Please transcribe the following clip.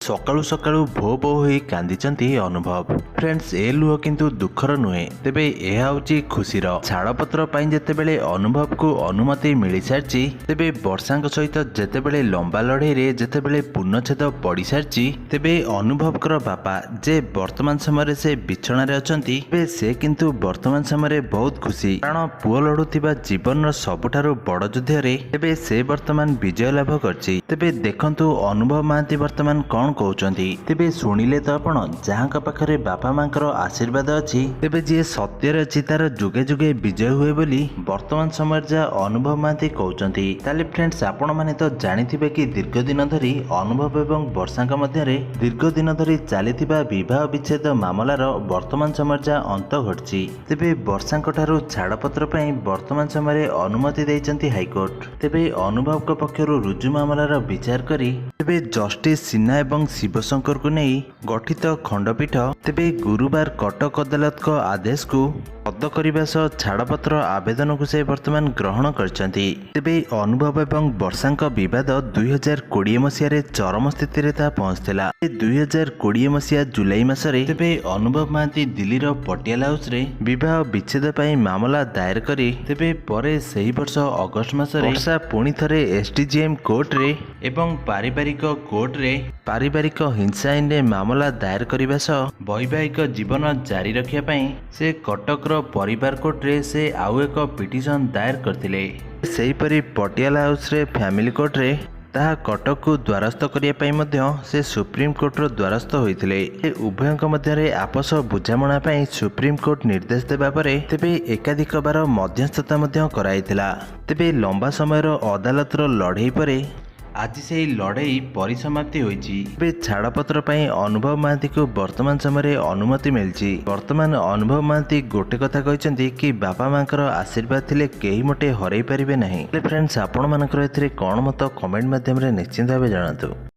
ସକାଳୁ ସକାଳୁ ଭୋ ଭୋ ହୋଇ କାନ୍ଦିଛନ୍ତି ଅନୁଭବ। ଫ୍ରେଣ୍ଡସ୍, ଏ ଲୁହ କିନ୍ତୁ ଦୁଃଖର ନୁହେଁ, ତେବେ ଏହା ହେଉଛି ଖୁସିର। ଛାଡ଼ପତ୍ର ପାଇଁ ଯେତେବେଳେ ଅନୁଭବକୁ ଅନୁମତି ମିଳିସାରିଛି, ତେବେ ବର୍ଷାଙ୍କ ସହିତ ଯେତେବେଳେ ଲମ୍ବା ଲଢ଼େଇରେ ଯେତେବେଳେ ପୂର୍ଣ୍ଣଚ୍ଛେଦ ପଡ଼ିସାରିଛି, ତେବେ ଅନୁଭବଙ୍କର ବାପା ଯେ ବର୍ତ୍ତମାନ ସମୟରେ ସେ ବିଛଣାରେ ଅଛନ୍ତି, ତେବେ ସେ କିନ୍ତୁ ବର୍ତ୍ତମାନ ସମୟରେ ବହୁତ ଖୁସି। କାରଣ ପୁଅ ଲଢ଼ୁଥିବା ଜୀବନର ସବୁଠାରୁ ବଡ଼ ଯୁଦ୍ଧରେ ତେବେ ସେ ବର୍ତ୍ତମାନ ବିଜୟ ଲାଭ କରିଛି। ତେବେ ଦେଖନ୍ତୁ ଅନୁଭବ ମହାନ୍ତି ବର୍ତ୍ତମାନ କ'ଣ କହୁଛନ୍ତି। ତେବେ ଶୁଣିଲେ ତ ଆପଣ, ଯାହାଙ୍କ ପାଖରେ ବାପା ମାଙ୍କର ଆଶୀର୍ବାଦ ଅଛି, ତେବେ ଯିଏ ସତ୍ୟରେ ଅଛି ତାର ଯୁଗେ ଯୁଗେ ବିଜୟ ହୁଏ ବୋଲି ବର୍ତ୍ତମାନ ସମୟରେ ଯାହା ଅନୁଭବ ମହାନ୍ତି କହୁଛନ୍ତି। ତାହେଲେ ଫ୍ରେଣ୍ଡସ୍, ଆପଣମାନେ ତ ଜାଣିଥିବେ କି ଦୀର୍ଘ ଦିନ ଧରି ଅନୁଭବ ଏବଂ ବର୍ଷାଙ୍କ ମଧ୍ୟରେ ଦୀର୍ଘ ଦିନ ଧରି ଚାଲିଥିବା ବିବାହ ବିଚ୍ଛେଦ ମାମଲାର ବର୍ତ୍ତମାନ ସମୟରେ ଯାହା ଅନ୍ତ ଘଟିଛି। ତେବେ ବର୍ଷାଙ୍କ ଠାରୁ ଛାଡ଼ପତ୍ର ପାଇଁ ବର୍ତ୍ତମାନ ସମୟରେ ଅନୁମତି ଦେଇଛନ୍ତି ହାଇକୋର୍ଟ। ତେବେ ଅନୁଭବଙ୍କ ପକ୍ଷରୁ ରୁଜୁ ମାମଲାର ବିଚାର କରି ତେବେ ଜଷ୍ଟିସ୍ ସିହ୍ନା ଏବଂ ଶିବଶଙ୍କରଙ୍କୁ ନେଇ ଗଠିତ ଖଣ୍ଡପୀଠ ତେବେ ଗୁରୁବାର କଟକ ଅଦାଲତଙ୍କ ଆଦେଶକୁ ରଦ୍ଦ କରିବା ସହ ଛାଡ଼ପତ୍ର ଆବେଦନକୁ ସେ ବର୍ତ୍ତମାନ ଗ୍ରହଣ କରିଛନ୍ତି। ତେବେ ଅନୁଭବ ଏବଂ ବର୍ଷାଙ୍କ ବିବାଦ 2020 ମସିହାରେ ଚରମ ସ୍ଥିତିରେ ତାହା ପହଞ୍ଚିଥିଲା। 2020 ମସିହା ଜୁଲାଇ ମାସରେ ତେବେ ଅନୁଭବ ମହାନ୍ତି ଦିଲ୍ଲୀର ପଟିଆଲା ହାଉସରେ ବିବାହ ବିଚ୍ଛେଦ ପାଇଁ ମାମଲା ଦାୟର କରି ତେବେ ପରେ ସେହି ବର୍ଷ ଅଗଷ୍ଟ ମାସରେ ବର୍ଷା ପୁଣି ଥରେ SDGM କୋର୍ଟରେ ଏବଂ ପାରିବାରିକ କୋର୍ଟରେ ପାରିବାରିକ ହିଂସା ଆଇନରେ ମାମଲା ଦାୟର କରିବା ସହ ବୈବାହିକ ଜୀବନ ଜାରି ରଖିବା ପାଇଁ ସେ କଟକର ପରିବାର କୋର୍ଟରେ ସେ ଆଉ ଏକ ପିଟିସନ ଦାୟର କରିଥିଲେ। ସେହିପରି ପଟିଆଲା ହାଉସରେ ଫ୍ୟାମିଲି କୋର୍ଟରେ ତାହା କଟକକୁ ଦ୍ୱାରସ୍ଥ କରିବା ପାଇଁ ମଧ୍ୟ ସେ ସୁପ୍ରିମକୋର୍ଟର ଦ୍ୱାରସ୍ଥ ହୋଇଥିଲେ। ଉଭୟଙ୍କ ମଧ୍ୟରେ ଆପୋଷ ବୁଝାମଣା ପାଇଁ ସୁପ୍ରିମକୋର୍ଟ ନିର୍ଦ୍ଦେଶ ଦେବା ପରେ ତେବେ ଏକାଧିକ ବାର ମଧ୍ୟସ୍ଥତା ମଧ୍ୟ କରାଯାଇଥିଲା। ତେବେ ଲମ୍ବା ସମୟର ଅଦାଲତର ଲଢ଼େଇ ପରେ ଆଜି ସେହି ଲଢ଼େଇ ପରିସମାପ୍ତି ହୋଇଛି। ଏବେ ଛାଡ଼ପତ୍ର ପାଇଁ ଅନୁଭବ ମହାନ୍ତିକୁ ବର୍ତ୍ତମାନ ସମୟରେ ଅନୁମତି ମିଳିଛି। ବର୍ତ୍ତମାନ ଅନୁଭବ ମହାନ୍ତି ଗୋଟେ କଥା କହିଛନ୍ତି କି ବାପା ମାଙ୍କର ଆଶୀର୍ବାଦ ଥିଲେ କେହି ମୋଟେ ହରାଇ ପାରିବେ ନାହିଁ। ହେଲେ ଫ୍ରେଣ୍ଡସ୍, ଆପଣମାନଙ୍କର ଏଥିରେ କ'ଣ ମତ କମେଣ୍ଟ ମାଧ୍ୟମରେ ନିଶ୍ଚିନ୍ତ ଭାବେ ଜଣାନ୍ତୁ।